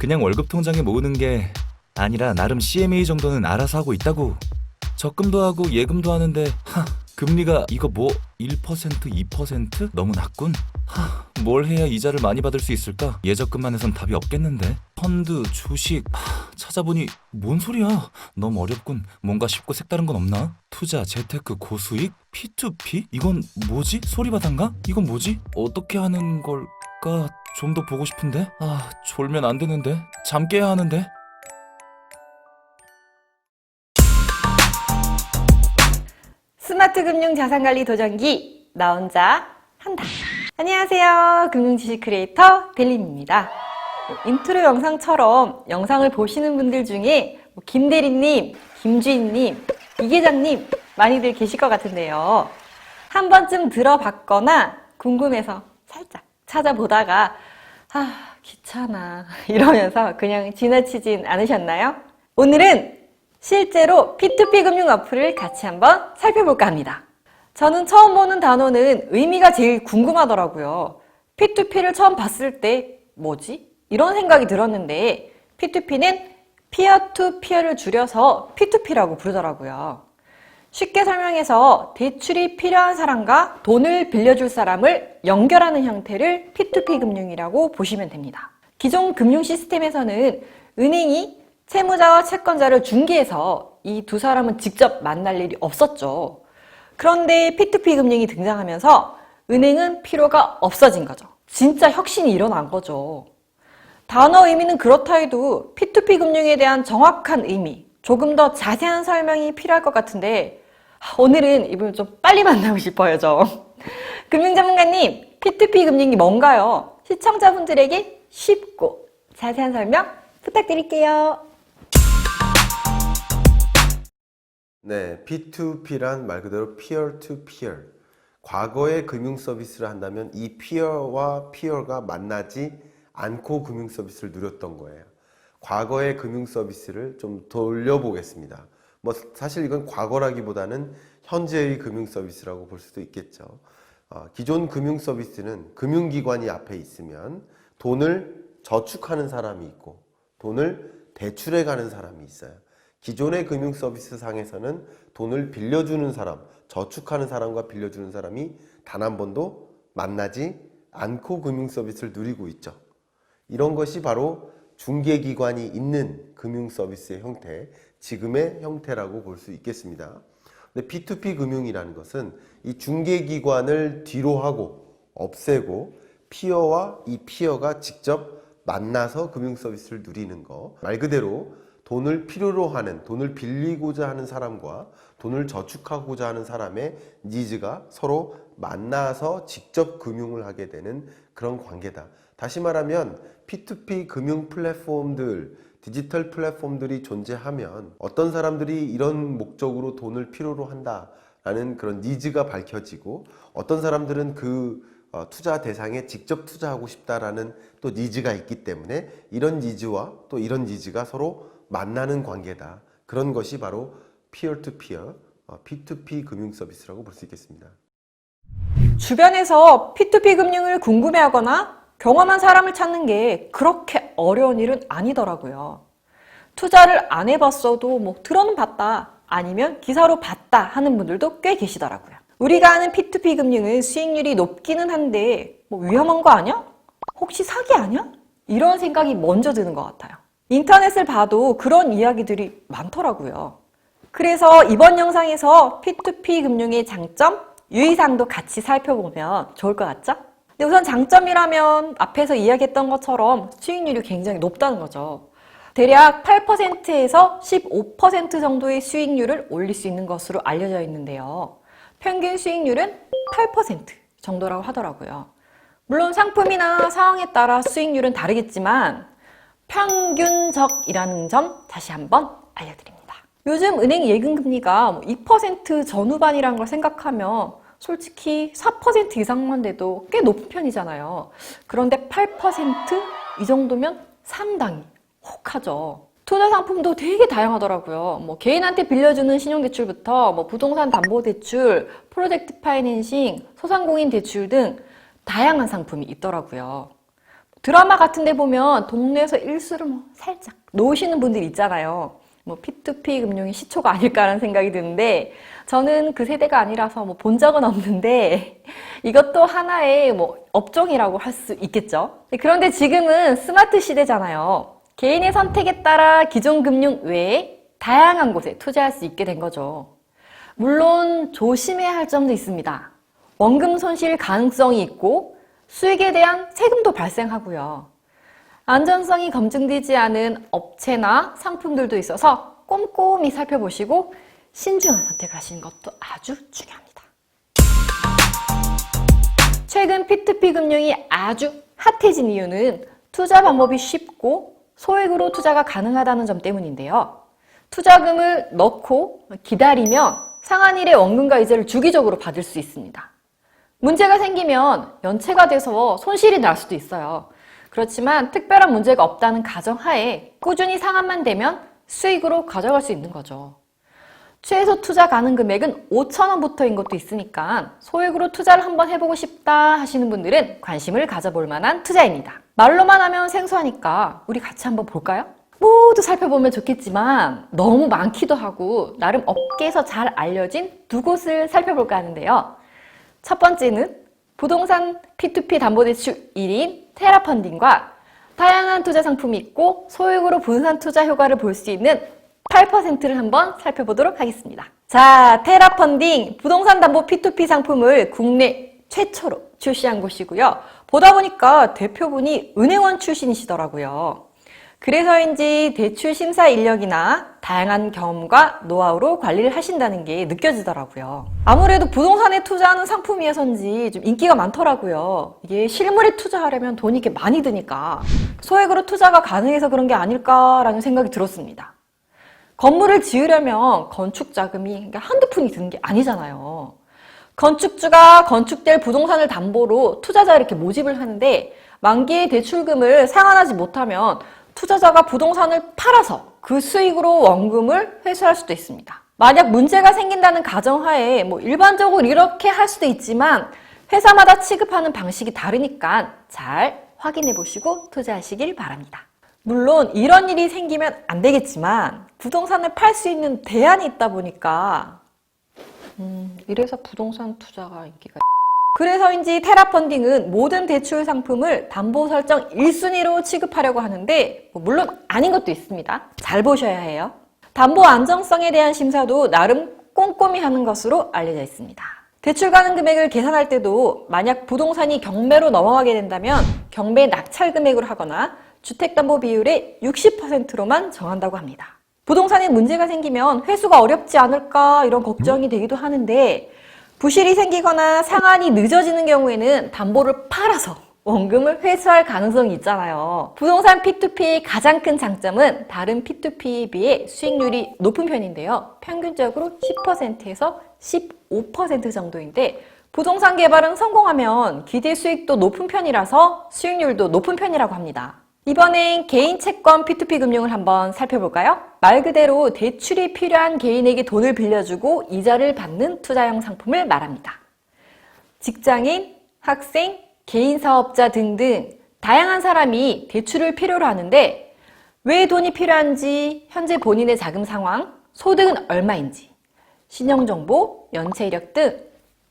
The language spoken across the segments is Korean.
그냥 월급 통장에 모으는 게 아니라 나름 CMA 정도는 알아서 하고 있다고. 적금도 하고 예금도 하는데 금리가 이거 뭐 1%, 2%? 너무 낮군. 뭘 해야 이자를 많이 받을 수 있을까? 예적금만 해선 답이 없겠는데. 펀드, 주식, 찾아보니 뭔 소리야? 너무 어렵군. 뭔가 쉽고 색다른 건 없나? 투자, 재테크, 고수익? P2P? 이건 뭐지? 소리바단가? 이건 뭐지? 어떻게 하는 걸까? 좀 더 보고 싶은데? 졸면 안 되는데. 잠 깨야 하는데. 스마트 금융 자산관리 도전기 나 혼자 한다. 안녕하세요. 금융지식 크리에이터 델림입니다. 인트로 영상처럼 영상을 보시는 분들 중에 김대리님, 김주인님, 이계장님 많이들 계실 것 같은데요. 한 번쯤 들어봤거나 궁금해서 살짝 찾아보다가 귀찮아 이러면서 그냥 지나치진 않으셨나요? 오늘은 실제로 P2P 금융 어플을 같이 한번 살펴볼까 합니다. 저는 처음 보는 단어는 의미가 제일 궁금하더라고요. P2P를 처음 봤을 때 뭐지? 이런 생각이 들었는데 P2P는 Peer to Peer를 줄여서 P2P라고 부르더라고요. 쉽게 설명해서 대출이 필요한 사람과 돈을 빌려줄 사람을 연결하는 형태를 P2P 금융이라고 보시면 됩니다. 기존 금융 시스템에서는 은행이 채무자와 채권자를 중개해서 이 두 사람은 직접 만날 일이 없었죠. 그런데 P2P 금융이 등장하면서 은행은 필요가 없어진 거죠. 진짜 혁신이 일어난 거죠. 단어 의미는 그렇다 해도 P2P 금융에 대한 정확한 의미, 조금 더 자세한 설명이 필요할 것 같은데 오늘은 이분을 좀 빨리 만나고 싶어요, 좀. 금융전문가님, P2P 금융이 뭔가요? 시청자분들에게 쉽고 자세한 설명 부탁드릴게요. 네, P2P란 말 그대로 Peer to Peer. 과거에 금융 서비스를 한다면 이 Peer와 Peer가 만나지 않고 금융 서비스를 누렸던 거예요. 과거의 금융 서비스를 좀 돌려보겠습니다. 사실 이건 과거라기보다는 현재의 금융 서비스라고 볼 수도 있겠죠. 기존 금융 서비스는 금융기관이 앞에 있으면 돈을 저축하는 사람이 있고 돈을 대출해 가는 사람이 있어요. 기존의 금융 서비스 상에서는 돈을 빌려주는 사람, 저축하는 사람과 빌려주는 사람이 단 한 번도 만나지 않고 금융 서비스를 누리고 있죠. 이런 것이 바로 중개기관이 있는 금융 서비스의 형태, 지금의 형태라고 볼 수 있겠습니다. 근데 P2P 금융이라는 것은 이 중개기관을 뒤로 하고 없애고 피어와 이 피어가 직접 만나서 금융 서비스를 누리는 거. 말 그대로 돈을 필요로 하는, 돈을 빌리고자 하는 사람과 돈을 저축하고자 하는 사람의 니즈가 서로 만나서 직접 금융을 하게 되는 그런 관계다. 다시 말하면 P2P 금융 플랫폼들, 디지털 플랫폼들이 존재하면 어떤 사람들이 이런 목적으로 돈을 필요로 한다라는 그런 니즈가 밝혀지고 어떤 사람들은 그 투자 대상에 직접 투자하고 싶다라는 또 니즈가 있기 때문에 이런 니즈와 또 이런 니즈가 서로 만나는 관계다. 그런 것이 바로 Peer to Peer, P2P 금융 서비스라고 볼 수 있겠습니다. 주변에서 P2P 금융을 궁금해하거나 경험한 사람을 찾는 게 그렇게 어려운 일은 아니더라고요. 투자를 안 해봤어도 들어는 봤다, 아니면 기사로 봤다 하는 분들도 꽤 계시더라고요. 우리가 아는 P2P 금융은 수익률이 높기는 한데 위험한 거 아니야? 혹시 사기 아니야? 이런 생각이 먼저 드는 것 같아요. 인터넷을 봐도 그런 이야기들이 많더라고요. 그래서 이번 영상에서 P2P 금융의 장점, 유의사항도 같이 살펴보면 좋을 것 같죠? 근데 우선 장점이라면 앞에서 이야기했던 것처럼 수익률이 굉장히 높다는 거죠. 대략 8%에서 15% 정도의 수익률을 올릴 수 있는 것으로 알려져 있는데요. 평균 수익률은 8% 정도라고 하더라고요. 물론 상품이나 상황에 따라 수익률은 다르겠지만 평균적이라는 점 다시 한번 알려드립니다. 요즘 은행 예금금리가 2% 전후반이라는 걸 생각하면 솔직히 4% 이상만 돼도 꽤 높은 편이잖아요. 그런데 8%이 정도면 상당히 혹하죠. 투자 상품도 되게 다양하더라고요. 개인한테 빌려주는 신용대출부터 부동산 담보대출, 프로젝트 파이낸싱, 소상공인 대출 등 다양한 상품이 있더라고요. 드라마 같은 데 보면 동네에서 일수를 뭐 살짝 놓으시는 분들 있잖아요. 뭐 P2P 금융이 시초가 아닐까라는 생각이 드는데 저는 그 세대가 아니라서 뭐 본 적은 없는데 이것도 하나의 뭐 업종이라고 할 수 있겠죠. 그런데 지금은 스마트 시대잖아요. 개인의 선택에 따라 기존 금융 외에 다양한 곳에 투자할 수 있게 된 거죠. 물론 조심해야 할 점도 있습니다. 원금 손실 가능성이 있고 수익에 대한 세금도 발생하고요. 안전성이 검증되지 않은 업체나 상품들도 있어서 꼼꼼히 살펴보시고 신중한 선택을 하시는 것도 아주 중요합니다. 최근 P2P 금융이 아주 핫해진 이유는 투자 방법이 쉽고 소액으로 투자가 가능하다는 점 때문인데요. 투자금을 넣고 기다리면 상한일에 원금과 이자를 주기적으로 받을 수 있습니다. 문제가 생기면 연체가 돼서 손실이 날 수도 있어요. 그렇지만 특별한 문제가 없다는 가정하에 꾸준히 상한만 되면 수익으로 가져갈 수 있는 거죠. 최소 투자 가능 금액은 5,000원부터인 것도 있으니까 소액으로 투자를 한번 해보고 싶다 하시는 분들은 관심을 가져볼 만한 투자입니다. 말로만 하면 생소하니까 우리 같이 한번 볼까요? 모두 살펴보면 좋겠지만 너무 많기도 하고 나름 업계에서 잘 알려진 두 곳을 살펴볼까 하는데요. 첫 번째는 부동산 P2P 담보대출 1인 테라펀딩과 다양한 투자 상품이 있고 소액으로 분산 투자 효과를 볼 수 있는 8%를 한번 살펴보도록 하겠습니다. 자, 테라펀딩 부동산 담보 P2P 상품을 국내 최초로 출시한 곳이고요. 보다 보니까 대표분이 은행원 출신이시더라고요. 그래서인지 대출 심사 인력이나 다양한 경험과 노하우로 관리를 하신다는 게 느껴지더라고요. 아무래도 부동산에 투자하는 상품이어서인지 좀 인기가 많더라고요. 이게 실물에 투자하려면 돈이 이렇게 많이 드니까 소액으로 투자가 가능해서 그런 게 아닐까라는 생각이 들었습니다. 건물을 지으려면 건축 자금이 한두 푼이 드는 게 아니잖아요. 건축주가 건축될 부동산을 담보로 투자자 이렇게 모집을 하는데 만기의 대출금을 상환하지 못하면 투자자가 부동산을 팔아서 그 수익으로 원금을 회수할 수도 있습니다. 만약 문제가 생긴다는 가정하에 뭐 일반적으로 이렇게 할 수도 있지만 회사마다 취급하는 방식이 다르니까 잘 확인해 보시고 투자하시길 바랍니다. 물론 이런 일이 생기면 안 되겠지만 부동산을 팔 수 있는 대안이 있다 보니까 이래서 부동산 투자가 인기가 그래서인지 테라펀딩은 모든 대출 상품을 담보 설정 1순위로 취급하려고 하는데 물론 아닌 것도 있습니다. 잘 보셔야 해요. 담보 안정성에 대한 심사도 나름 꼼꼼히 하는 것으로 알려져 있습니다. 대출 가능 금액을 계산할 때도 만약 부동산이 경매로 넘어가게 된다면 경매 낙찰 금액으로 하거나 주택담보 비율의 60%로만 정한다고 합니다. 부동산에 문제가 생기면 회수가 어렵지 않을까 이런 걱정이 되기도 하는데 부실이 생기거나 상환이 늦어지는 경우에는 담보를 팔아서 원금을 회수할 가능성이 있잖아요. 부동산 P2P의 가장 큰 장점은 다른 P2P에 비해 수익률이 높은 편인데요. 평균적으로 10%에서 15% 정도인데 부동산 개발은 성공하면 기대 수익도 높은 편이라서 수익률도 높은 편이라고 합니다. 이번엔 개인 채권 P2P 금융을 한번 살펴볼까요? 말 그대로 대출이 필요한 개인에게 돈을 빌려주고 이자를 받는 투자형 상품을 말합니다. 직장인, 학생, 개인 사업자 등등 다양한 사람이 대출을 필요로 하는데 왜 돈이 필요한지, 현재 본인의 자금 상황, 소득은 얼마인지, 신용정보, 연체 이력 등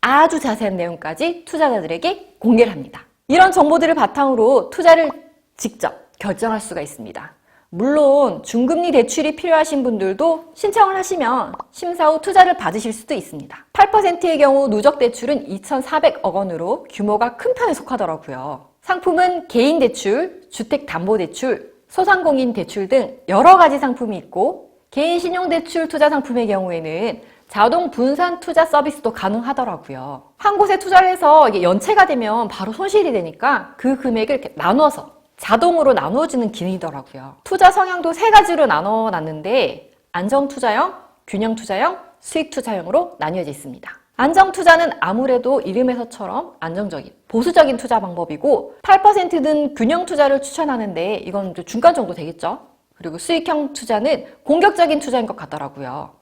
아주 자세한 내용까지 투자자들에게 공개를 합니다. 이런 정보들을 바탕으로 투자를 직접 결정할 수가 있습니다. 물론 중금리 대출이 필요하신 분들도 신청을 하시면 심사 후 투자를 받으실 수도 있습니다. 8%의 경우 누적 대출은 2,400억 원으로 규모가 큰 편에 속하더라고요. 상품은 개인 대출, 주택담보대출, 소상공인 대출 등 여러 가지 상품이 있고 개인 신용대출 투자 상품의 경우에는 자동 분산 투자 서비스도 가능하더라고요. 한 곳에 투자를 해서 이게 연체가 되면 바로 손실이 되니까 그 금액을 이렇게 나눠서 자동으로 나누어지는 기능이더라고요. 투자 성향도 세 가지로 나눠놨는데 안정투자형, 균형투자형, 수익투자형으로 나뉘어져 있습니다. 안정투자는 아무래도 이름에서처럼 안정적인, 보수적인 투자 방법이고 8%는 균형투자를 추천하는데 이건 중간 정도 되겠죠. 그리고 수익형 투자는 공격적인 투자인 것 같더라고요.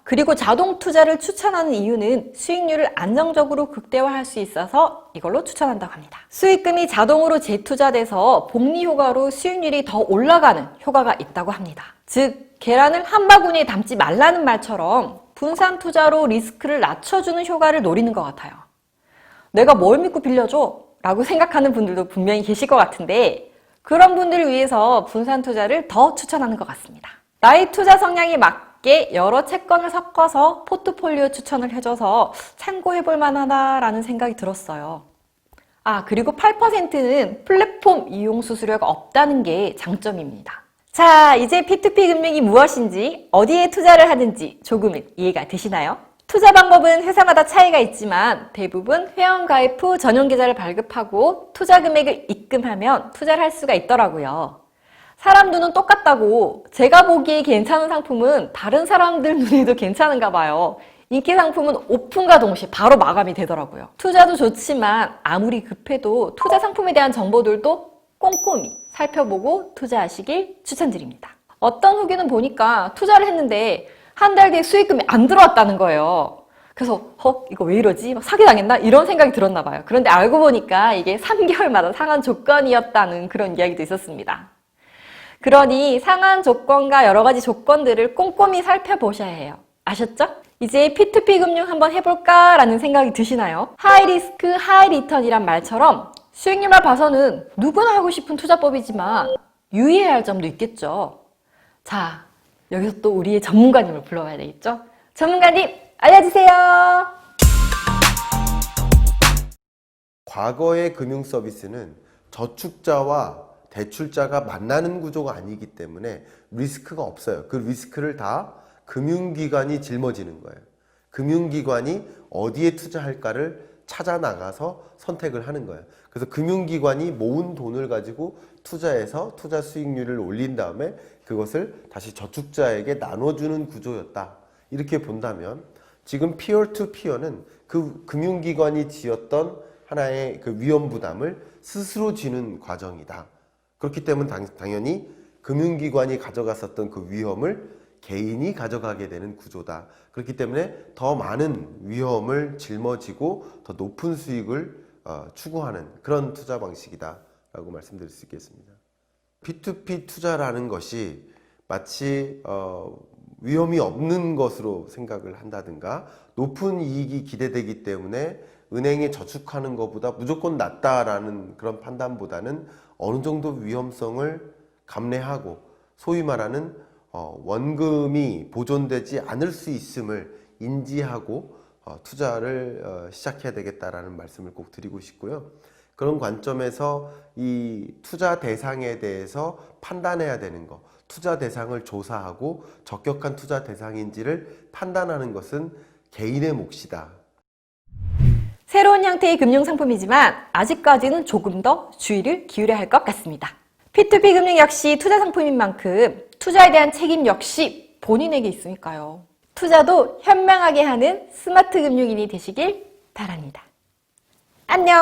그리고 자동 투자를 추천하는 이유는 수익률을 안정적으로 극대화할 수 있어서 이걸로 추천한다고 합니다. 수익금이 자동으로 재투자돼서 복리 효과로 수익률이 더 올라가는 효과가 있다고 합니다. 즉, 계란을 한 바구니에 담지 말라는 말처럼 분산 투자로 리스크를 낮춰주는 효과를 노리는 것 같아요. 내가 뭘 믿고 빌려줘? 라고 생각하는 분들도 분명히 계실 것 같은데 그런 분들을 위해서 분산 투자를 더 추천하는 것 같습니다. 나의 투자 성향에 맞게 여러 채권을 섞어서 포트폴리오 추천을 해줘서 참고해볼 만하다라는 생각이 들었어요. 그리고 8%는 플랫폼 이용 수수료가 없다는 게 장점입니다. 자, 이제 P2P 금융이 무엇인지, 어디에 투자를 하는지 조금은 이해가 되시나요? 투자 방법은 회사마다 차이가 있지만 대부분 회원 가입 후 전용 계좌를 발급하고 투자 금액을 입금하면 투자를 할 수가 있더라고요. 사람 눈은 똑같다고 제가 보기에 괜찮은 상품은 다른 사람들 눈에도 괜찮은가 봐요. 인기 상품은 오픈과 동시에 바로 마감이 되더라고요. 투자도 좋지만 아무리 급해도 투자 상품에 대한 정보들도 꼼꼼히 살펴보고 투자하시길 추천드립니다. 어떤 후기는 보니까 투자를 했는데 한 달 뒤에 수익금이 안 들어왔다는 거예요. 그래서 이거 왜 이러지? 막 사기당했나? 이런 생각이 들었나 봐요. 그런데 알고 보니까 이게 3개월마다 상한 조건이었다는 그런 이야기도 있었습니다. 그러니 상한 조건과 여러 가지 조건들을 꼼꼼히 살펴보셔야 해요. 아셨죠? 이제 P2P 금융 한번 해볼까라는 생각이 드시나요? 하이 리스크, 하이 리턴이란 말처럼 수익률만 봐서는 누구나 하고 싶은 투자법이지만 유의해야 할 점도 있겠죠. 자, 여기서 또 우리의 전문가님을 불러봐야 되겠죠? 전문가님, 알려주세요. 과거의 금융 서비스는 저축자와 대출자가 만나는 구조가 아니기 때문에 리스크가 없어요. 그 리스크를 다 금융기관이 짊어지는 거예요. 금융기관이 어디에 투자할까를 찾아 나가서 선택을 하는 거예요. 그래서 금융기관이 모은 돈을 가지고 투자해서 투자 수익률을 올린 다음에 그것을 다시 저축자에게 나눠주는 구조였다. 이렇게 본다면 지금 피어 투 피어는 그 금융기관이 지었던 하나의 그 위험 부담을 스스로 지는 과정이다. 그렇기 때문에 당연히 금융기관이 가져갔었던 그 위험을 개인이 가져가게 되는 구조다. 그렇기 때문에 더 많은 위험을 짊어지고 더 높은 수익을 추구하는 그런 투자 방식이다 라고 말씀드릴 수 있겠습니다. P2P 투자라는 것이 마치 위험이 없는 것으로 생각을 한다든가 높은 이익이 기대되기 때문에 은행에 저축하는 것보다 무조건 낫다라는 그런 판단보다는 어느 정도 위험성을 감내하고 소위 말하는 원금이 보존되지 않을 수 있음을 인지하고 투자를 시작해야 되겠다라는 말씀을 꼭 드리고 싶고요. 그런 관점에서 이 투자 대상에 대해서 판단해야 되는 거, 투자 대상을 조사하고 적격한 투자 대상인지를 판단하는 것은 개인의 몫이다. 새로운 형태의 금융상품이지만 아직까지는 조금 더 주의를 기울여야 할 것 같습니다. P2P 금융 역시 투자 상품인 만큼 투자에 대한 책임 역시 본인에게 있으니까요. 투자도 현명하게 하는 스마트 금융인이 되시길 바랍니다. 안녕!